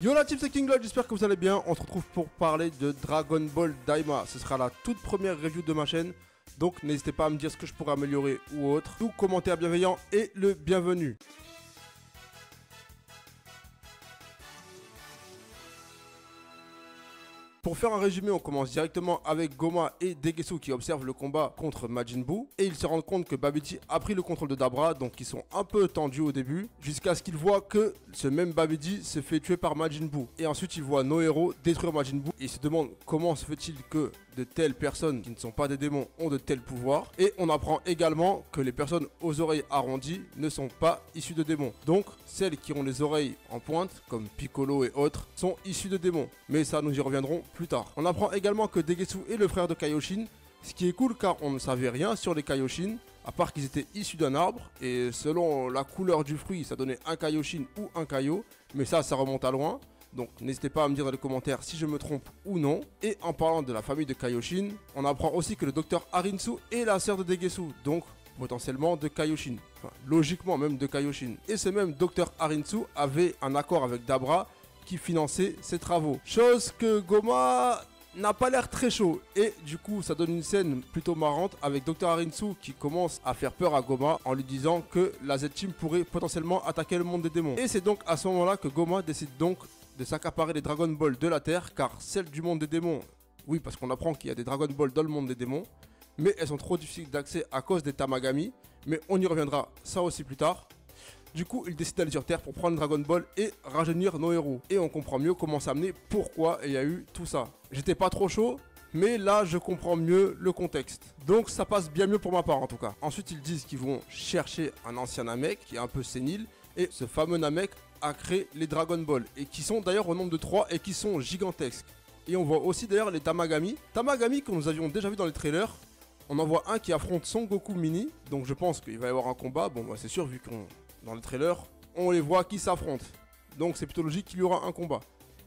Yo la team, c'est King Lord, j'espère que vous allez bien. On se retrouve pour parler de Dragon Ball Daima. Ce sera la toute première review de ma chaîne. Donc n'hésitez pas à me dire ce que je pourrais améliorer ou autre. Tout commentaire bienveillant et le bienvenu. Pour faire un résumé, on commence directement avec Goma et Degesu qui observent le combat contre Majin Buu. Et ils se rendent compte que Babidi a pris le contrôle de Dabra, donc ils sont un peu tendus au début. Jusqu'à ce qu'ils voient que ce même Babidi se fait tuer par Majin Buu. Et ensuite ils voient nos héros détruire Majin Buu. Et ils se demandent comment se fait-il que de telles personnes qui ne sont pas des démons ont de tels pouvoirs. Et on apprend également que les personnes aux oreilles arrondies ne sont pas issues de démons. Donc celles qui ont les oreilles en pointe, comme Piccolo et autres, sont issues de démons. Mais ça, nous y reviendrons plus tard. On apprend également que Degesu est le frère de Kaioshin, ce qui est cool car on ne savait rien sur les Kaioshin, à part qu'ils étaient issus d'un arbre, et selon la couleur du fruit, ça donnait un Kaioshin ou un Kaio, mais ça remonte à loin. Donc n'hésitez pas à me dire dans les commentaires si je me trompe ou non. Et en parlant de la famille de Kaioshin, on apprend aussi que le docteur Harinsu est la sœur de Degesu, donc potentiellement de Kaioshin, enfin logiquement même de Kaioshin. Et ce même docteur Harinsu avait un accord avec Dabra qui finançait ses travaux. Chose que Goma n'a pas l'air très chaud. Et du coup ça donne une scène plutôt marrante avec Dr Harinsu qui commence à faire peur à Goma en lui disant que la Z-Team pourrait potentiellement attaquer le monde des démons. Et c'est donc à ce moment là que Goma décide donc de s'accaparer les Dragon Ball de la Terre, car celles du monde des démons, oui parce qu'on apprend qu'il y a des Dragon Ball dans le monde des démons, mais elles sont trop difficiles d'accès à cause des Tamagami, mais on y reviendra ça aussi plus tard. Du coup, il décide d'aller sur Terre pour prendre Dragon Ball et rajeunir nos héros. Et on comprend mieux comment s'amener, pourquoi il y a eu tout ça. J'étais pas trop chaud, mais là je comprends mieux le contexte. Donc ça passe bien mieux pour ma part en tout cas. Ensuite ils disent qu'ils vont chercher un ancien Namek qui est un peu sénile. Et ce fameux Namek a créé les Dragon Ball. Et qui sont d'ailleurs au nombre de 3 et qui sont gigantesques. Et on voit aussi d'ailleurs les Tamagami. Tamagami que nous avions déjà vu dans les trailers. On en voit un qui affronte Son Goku Mini. Donc je pense qu'il va y avoir un combat. Bon bah c'est sûr vu qu'on dans les trailers on les voit qui s'affrontent. Donc c'est plutôt logique qu'il y aura un combat.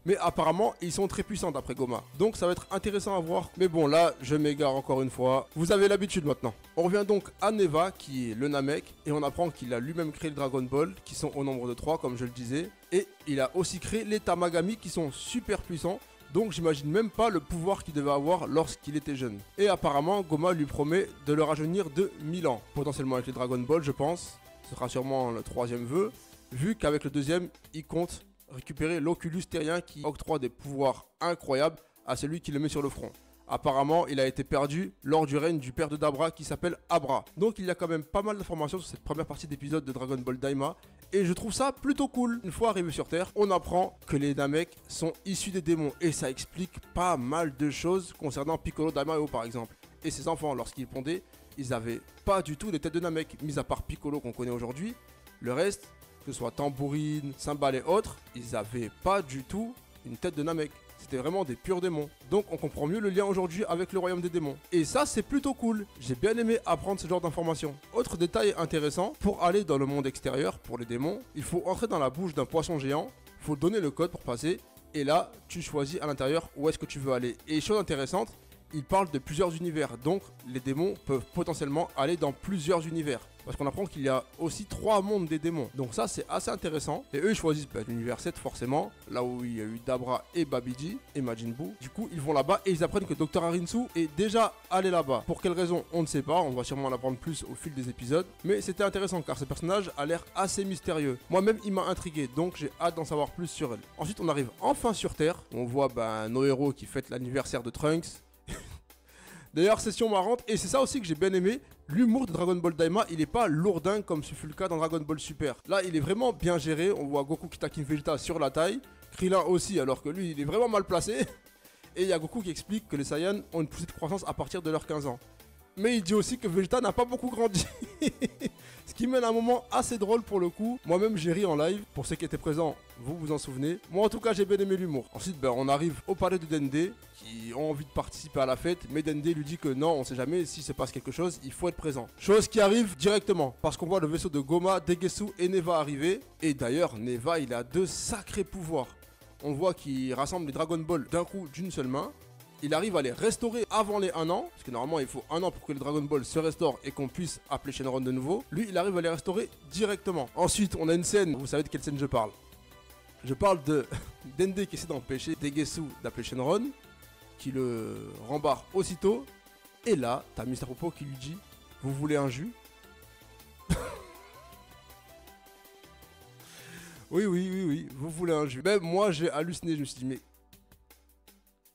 Mais apparemment ils sont très puissants d'après Goma. Donc ça va être intéressant à voir. Mais bon là je m'égare encore une fois. Vous avez l'habitude maintenant. On revient donc à Neva qui est le Namek. Et on apprend qu'il a lui-même créé le Dragon Ball qui sont au nombre de 3 comme je le disais. Et il a aussi créé les Tamagami qui sont super puissants. Donc j'imagine même pas le pouvoir qu'il devait avoir lorsqu'il était jeune. Et apparemment Goma lui promet de le rajeunir de 1000 ans. Potentiellement avec les Dragon Ball je pense. Ce sera sûrement le troisième vœu. Vu qu'avec le deuxième il compte récupérer l'Oculus Terrien qui octroie des pouvoirs incroyables à celui qui le met sur le front. Apparemment, il a été perdu lors du règne du père de Dabra qui s'appelle Abra. Donc il y a quand même pas mal d'informations sur cette première partie d'épisode de Dragon Ball Daima. Et je trouve ça plutôt cool. Une fois arrivé sur Terre, on apprend que les Namek sont issus des démons. Et ça explique pas mal de choses concernant Piccolo Daimao par exemple. Et ses enfants, lorsqu'ils pondaient, ils avaient pas du tout des têtes de Namek. Mis à part Piccolo qu'on connaît aujourd'hui, le reste, que ce soit Tambourine, Cymbale et autres, ils avaient pas du tout une tête de Namek. C'était vraiment des purs démons. Donc on comprend mieux le lien aujourd'hui avec le royaume des démons. Et ça c'est plutôt cool. J'ai bien aimé apprendre ce genre d'informations. Autre détail intéressant, pour aller dans le monde extérieur, pour les démons, il faut entrer dans la bouche d'un poisson géant, il faut donner le code pour passer, et là tu choisis à l'intérieur où est-ce que tu veux aller. Et chose intéressante, il parle de plusieurs univers, donc les démons peuvent potentiellement aller dans plusieurs univers. Parce qu'on apprend qu'il y a aussi 3 mondes des démons. Donc ça c'est assez intéressant. Et eux ils choisissent l'univers 7 forcément. Là où il y a eu Dabra et Babidi et Majin Buu. Du coup ils vont là-bas et ils apprennent que Dr Harinsu est déjà allé là-bas. Pour quelle raison on ne sait pas. On va sûrement en apprendre plus au fil des épisodes. Mais c'était intéressant car ce personnage a l'air assez mystérieux. Moi-même il m'a intrigué. Donc j'ai hâte d'en savoir plus sur elle. Ensuite on arrive enfin sur Terre. On voit nos héros qui fêtent l'anniversaire de Trunks. D'ailleurs, session marrante, et c'est ça aussi que j'ai bien aimé, l'humour de Dragon Ball Daima, il est pas lourdin comme ce fut le cas dans Dragon Ball Super. Là, il est vraiment bien géré, on voit Goku qui taquine Vegeta sur la taille, Krillin aussi, alors que lui, il est vraiment mal placé. Et il y a Goku qui explique que les Saiyans ont une poussée de croissance à partir de leurs 15 ans. Mais il dit aussi que Vegeta n'a pas beaucoup grandi. Ce qui mène à un moment assez drôle pour le coup. Moi-même j'ai ri en live. Pour ceux qui étaient présents, vous vous en souvenez. Moi en tout cas j'ai bien aimé l'humour. Ensuite on arrive au palais de Dende qui ont envie de participer à la fête. Mais Dende lui dit que non, on sait jamais, si se passe quelque chose, il faut être présent. Chose qui arrive directement. Parce qu'on voit le vaisseau de Goma, Degesu et Neva arriver. Et d'ailleurs Neva il a 2 sacrés pouvoirs. On voit qu'il rassemble les Dragon Ball d'un coup d'une seule main. Il arrive à les restaurer avant les 1 an, parce que normalement il faut 1 an pour que le Dragon Ball se restaure et qu'on puisse appeler Shenron de nouveau. Lui il arrive à les restaurer directement. Ensuite on a une scène, vous savez de quelle scène je parle. Je parle de Dende qui essaie d'empêcher Degesu d'appeler Shenron, qui le rembarre aussitôt. Et là, t'as Mr. Popo qui lui dit « Vous voulez un jus ?» Oui, vous voulez un jus. Même moi, j'ai halluciné, je me suis dit « Mais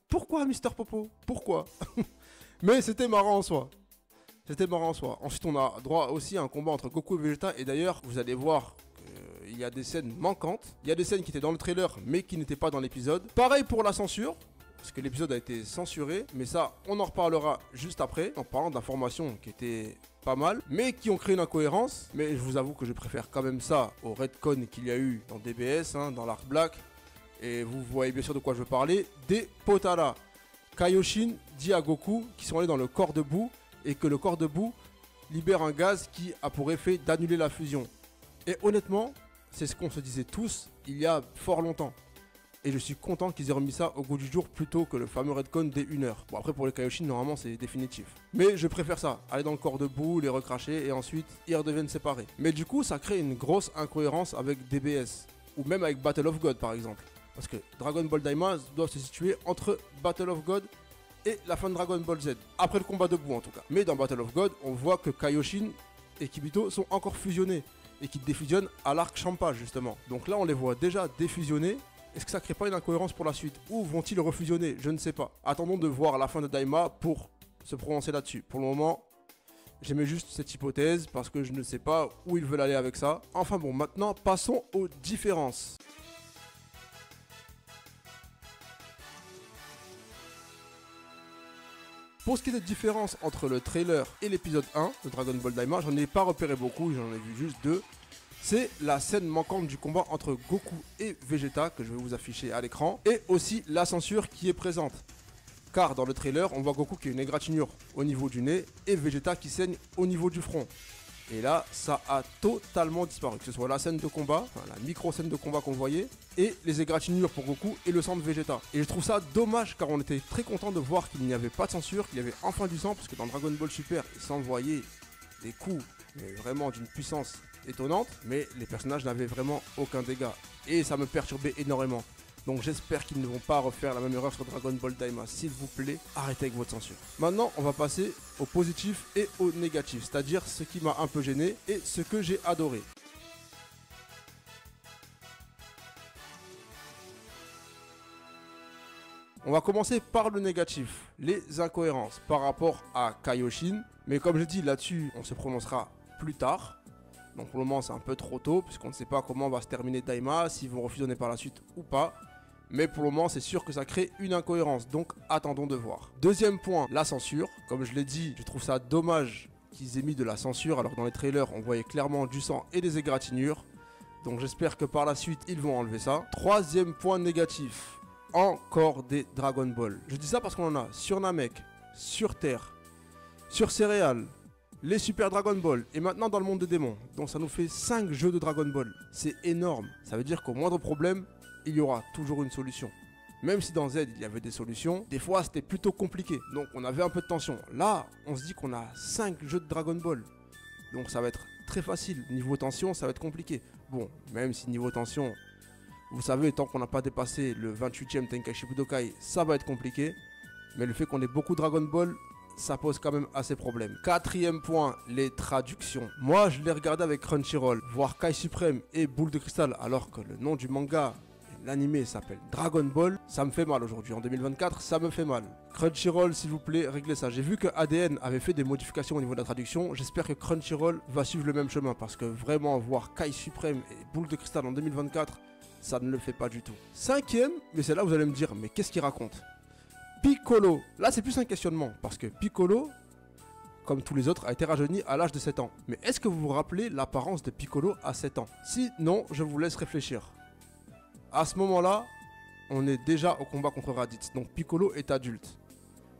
pourquoi Mr. Popo? Pourquoi ?» Mais c'était marrant en soi. C'était marrant en soi. Ensuite, on a droit aussi à un combat entre Goku et Vegeta. Et d'ailleurs, vous allez voir qu'il y a des scènes manquantes. Il y a des scènes qui étaient dans le trailer, mais qui n'étaient pas dans l'épisode. Pareil pour la censure, parce que l'épisode a été censuré. Mais ça, on en reparlera juste après, en parlant d'informations qui étaient pas mal, mais qui ont créé une incohérence. Mais je vous avoue que je préfère quand même ça au Redcon qu'il y a eu dans DBS, hein, dans l'Arc Black. Et vous voyez bien sûr de quoi je veux parler. Des Potara. Kaioshin dit à Goku qu'ils sont allés dans le corps de boue et que le corps de boue libère un gaz qui a pour effet d'annuler la fusion. Et honnêtement, c'est ce qu'on se disait tous il y a fort longtemps. Et je suis content qu'ils aient remis ça au goût du jour plutôt que le fameux Redcon dès 1h. Bon, après pour les Kaioshin, normalement c'est définitif. Mais je préfère ça, aller dans le corps de boue, les recracher et ensuite ils redeviennent séparés. Mais du coup, ça crée une grosse incohérence avec DBS. Ou même avec Battle of God par exemple. Parce que Dragon Ball Daima doit se situer entre Battle of God et la fin de Dragon Ball Z. Après le combat de boue en tout cas. Mais dans Battle of God, on voit que Kaioshin et Kibito sont encore fusionnés. Et qu'ils défusionnent à l'arc Champa justement. Donc là on les voit déjà défusionnés. Est-ce que ça crée pas une incohérence pour la suite? Ou vont-ils refusionner? Je ne sais pas. Attendons de voir la fin de Daima pour se prononcer là-dessus. Pour le moment, j'aimais juste cette hypothèse parce que je ne sais pas où ils veulent aller avec ça. Enfin bon, maintenant passons aux différences. Pour ce qui est de différence entre le trailer et l'épisode 1 de Dragon Ball Daima, j'en ai pas repéré beaucoup, j'en ai vu juste 2. C'est la scène manquante du combat entre Goku et Vegeta que je vais vous afficher à l'écran. Et aussi la censure qui est présente. Car dans le trailer, on voit Goku qui a une égratignure au niveau du nez et Vegeta qui saigne au niveau du front. Et là, ça a totalement disparu. Que ce soit la scène de combat, enfin, la micro-scène de combat qu'on voyait, et les égratignures pour Goku et le sang de Vegeta. Et je trouve ça dommage car on était très content de voir qu'il n'y avait pas de censure, qu'il y avait enfin du sang, parce que dans Dragon Ball Super, ils s'envoyaient des coups, mais vraiment d'une puissance étonnante, mais les personnages n'avaient vraiment aucun dégât. Et ça me perturbait énormément. Donc j'espère qu'ils ne vont pas refaire la même erreur sur Dragon Ball Daima. S'il vous plaît, arrêtez avec votre censure. Maintenant, on va passer au positif et au négatif, c'est-à-dire ce qui m'a un peu gêné et ce que j'ai adoré. On va commencer par le négatif, les incohérences par rapport à Kaioshin. Mais comme je dis, là-dessus, on se prononcera plus tard. Donc pour le moment, c'est un peu trop tôt, puisqu'on ne sait pas comment va se terminer Daima, s'ils vont refusionner par la suite ou pas. Mais pour le moment, c'est sûr que ça crée une incohérence, donc attendons de voir. Deuxième point, la censure. Comme je l'ai dit, je trouve ça dommage qu'ils aient mis de la censure, alors que dans les trailers, on voyait clairement du sang et des égratignures. Donc j'espère que par la suite, ils vont enlever ça. Troisième point négatif, encore des Dragon Ball. Je dis ça parce qu'on en a sur Namek, sur Terre, sur Céréales, les Super Dragon Ball, et maintenant dans le monde des démons. Donc ça nous fait 5 jeux de Dragon Ball. C'est énorme. Ça veut dire qu'au moindre problème, il y aura toujours une solution. Même si dans Z, il y avait des solutions, des fois c'était plutôt compliqué. Donc on avait un peu de tension. Là, on se dit qu'on a 5 jeux de Dragon Ball. Donc ça va être très facile. Niveau tension, ça va être compliqué. Bon, même si niveau tension, vous savez, tant qu'on n'a pas dépassé le 28e Tenkaichi Budokai, ça va être compliqué. Mais le fait qu'on ait beaucoup de Dragon Ball, ça pose quand même assez problème. Quatrième point, les traductions. Moi, je l'ai regardé avec Crunchyroll. Voir Kai Supreme et Boule de Cristal, alors que le nom du manga, l'anime s'appelle Dragon Ball, ça me fait mal aujourd'hui. En 2024, ça me fait mal. Crunchyroll, s'il vous plaît, réglez ça. J'ai vu que ADN avait fait des modifications au niveau de la traduction. J'espère que Crunchyroll va suivre le même chemin, parce que vraiment, voir Kai Supreme et Boule de Cristal en 2024, ça ne le fait pas du tout. Cinquième, mais c'est là où vous allez me dire, mais qu'est-ce qu'il raconte? Piccolo, là c'est plus un questionnement, parce que Piccolo, comme tous les autres, a été rajeuni à l'âge de 7 ans. Mais est-ce que vous vous rappelez l'apparence de Piccolo à 7 ans? Si non, je vous laisse réfléchir. À ce moment-là, on est déjà au combat contre Raditz, donc Piccolo est adulte.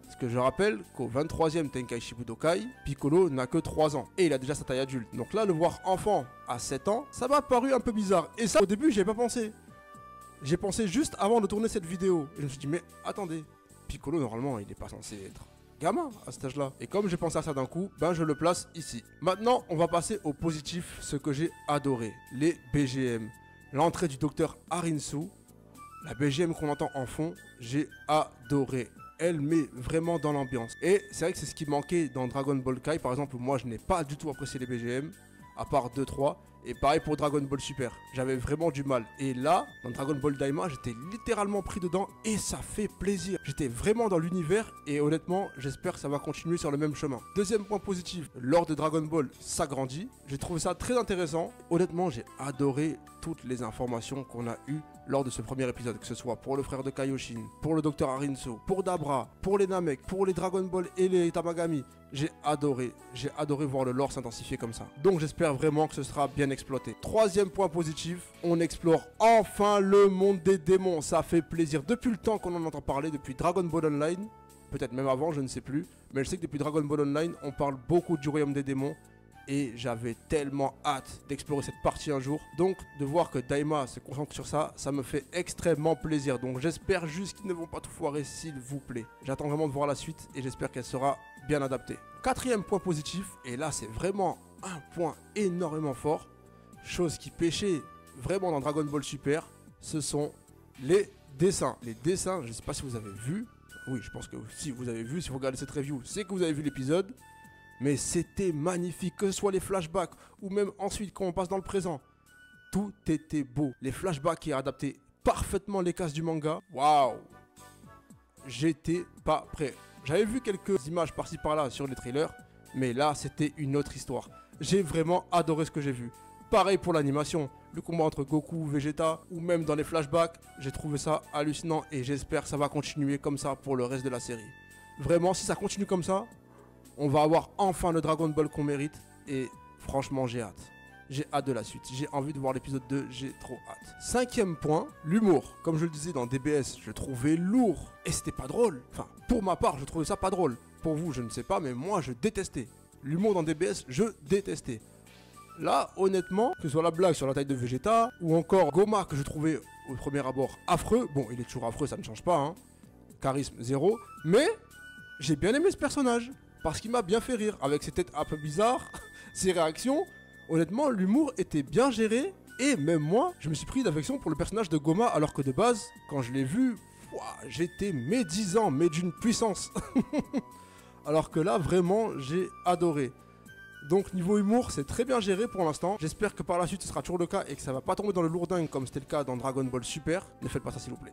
Parce que je rappelle qu'au 23e Tenkaichi Budokai, Piccolo n'a que 3 ans, et il a déjà sa taille adulte. Donc là, le voir enfant à 7 ans, ça m'a paru un peu bizarre. Et ça, au début, j'y ai pas pensé. J'ai pensé juste avant de tourner cette vidéo. Et je me suis dit, mais attendez, Piccolo, normalement, il n'est pas censé être gamin à cet âge-là. Et comme j'ai pensé à ça d'un coup, ben je le place ici. Maintenant, on va passer au positif, ce que j'ai adoré, les BGM. l'entrée du docteur Arinsu, la BGM qu'on entend en fond, j'ai adoré. Elle met vraiment dans l'ambiance. Et c'est vrai que c'est ce qui manquait dans Dragon Ball Kai. Par exemple, moi je n'ai pas du tout apprécié les BGM, à part 2-3. Et pareil pour Dragon Ball Super, j'avais vraiment du mal. Et là, dans Dragon Ball Daima, j'étais littéralement pris dedans et ça fait plaisir. J'étais vraiment dans l'univers et honnêtement, j'espère que ça va continuer sur le même chemin. Deuxième point positif, l'or de Dragon Ball s'agrandit. J'ai trouvé ça très intéressant. Honnêtement, j'ai adoré toutes les informations qu'on a eues lors de ce premier épisode, que ce soit pour le frère de Kaioshin, pour le docteur Arinsu, pour Dabra, pour les Namek, pour les Dragon Ball et les Tamagami. J'ai adoré voir le lore s'intensifier comme ça. Donc j'espère vraiment que ce sera bien exploité. Troisième point positif, on explore enfin le monde des démons. Ça fait plaisir. Depuis le temps qu'on en entend parler, depuis Dragon Ball Online, peut-être même avant, je ne sais plus. Mais je sais que depuis Dragon Ball Online, on parle beaucoup du royaume des démons. Et j'avais tellement hâte d'explorer cette partie un jour. Donc de voir que Daima se concentre sur ça, ça me fait extrêmement plaisir. Donc j'espère juste qu'ils ne vont pas tout foirer, s'il vous plaît. J'attends vraiment de voir la suite et j'espère qu'elle sera bien adaptée. Quatrième point positif, et là c'est vraiment un point énormément fort, chose qui pêchait vraiment dans Dragon Ball Super, ce sont les dessins. Les dessins, je ne sais pas si vous avez vu, oui je pense que si vous avez vu, si vous regardez cette review, c'est que vous avez vu l'épisode. Mais c'était magnifique, que ce soit les flashbacks ou même ensuite quand on passe dans le présent. Tout était beau. Les flashbacks qui adaptaient parfaitement les cases du manga. Waouh! J'étais pas prêt. J'avais vu quelques images par-ci par-là sur les trailers, mais là c'était une autre histoire. J'ai vraiment adoré ce que j'ai vu. Pareil pour l'animation, le combat entre Goku, Vegeta ou même dans les flashbacks, j'ai trouvé ça hallucinant et j'espère que ça va continuer comme ça pour le reste de la série. Vraiment, si ça continue comme ça, on va avoir enfin le Dragon Ball qu'on mérite et franchement j'ai hâte. J'ai hâte de la suite, j'ai envie de voir l'épisode 2, j'ai trop hâte. Cinquième point, l'humour. Comme je le disais dans DBS, je le trouvais lourd et c'était pas drôle. Enfin, pour ma part, je trouvais ça pas drôle. Pour vous, je ne sais pas, mais moi je détestais. L'humour dans DBS, je détestais. Là, honnêtement, que ce soit la blague sur la taille de Vegeta ou encore Goma que je trouvais au premier abord affreux. Bon, il est toujours affreux, ça ne change pas, hein. Charisme zéro, mais j'ai bien aimé ce personnage. Parce qu'il m'a bien fait rire, avec ses têtes un peu bizarres, ses réactions. Honnêtement, l'humour était bien géré. Et même moi, je me suis pris d'affection pour le personnage de Goma, alors que de base, quand je l'ai vu, j'étais médisant, mais d'une puissance. Alors que là, vraiment, j'ai adoré. Donc niveau humour, c'est très bien géré pour l'instant. J'espère que par la suite, ce sera toujours le cas et que ça va pas tomber dans le lourdingue comme c'était le cas dans Dragon Ball Super. Ne faites pas ça, s'il vous plaît.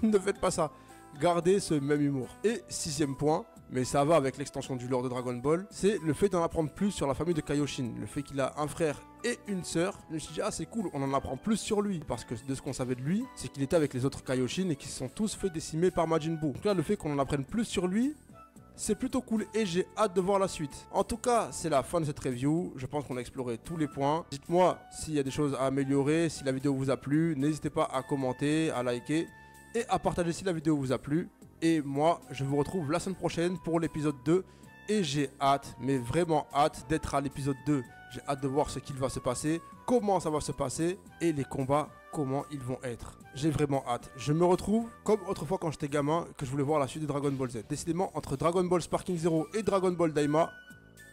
Ne faites pas ça. Gardez ce même humour. Et sixième point, mais ça va avec l'extension du lore de Dragon Ball, c'est le fait d'en apprendre plus sur la famille de Kaioshin. Le fait qu'il a un frère et une sœur. Je me suis dit, ah c'est cool, on en apprend plus sur lui. Parce que de ce qu'on savait de lui, c'est qu'il était avec les autres Kaioshin et qu'ils se sont tous fait décimer par Majin Buu. Donc là, le fait qu'on en apprenne plus sur lui, c'est plutôt cool et j'ai hâte de voir la suite. En tout cas, c'est la fin de cette review. Je pense qu'on a exploré tous les points. Dites-moi s'il y a des choses à améliorer, si la vidéo vous a plu. N'hésitez pas à commenter, à liker et à partager si la vidéo vous a plu. Et moi, je vous retrouve la semaine prochaine pour l'épisode 2. Et j'ai hâte, mais vraiment hâte d'être à l'épisode 2. J'ai hâte de voir ce qu'il va se passer, comment ça va se passer et les combats, comment ils vont être. J'ai vraiment hâte. Je me retrouve comme autrefois quand j'étais gamin, que je voulais voir la suite de Dragon Ball Z. Décidément, entre Dragon Ball Sparking Zero et Dragon Ball Daima,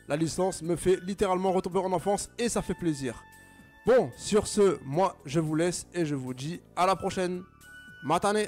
la licence me fait littéralement retomber en enfance et ça fait plaisir. Bon, sur ce, moi je vous laisse et je vous dis à la prochaine. Matane!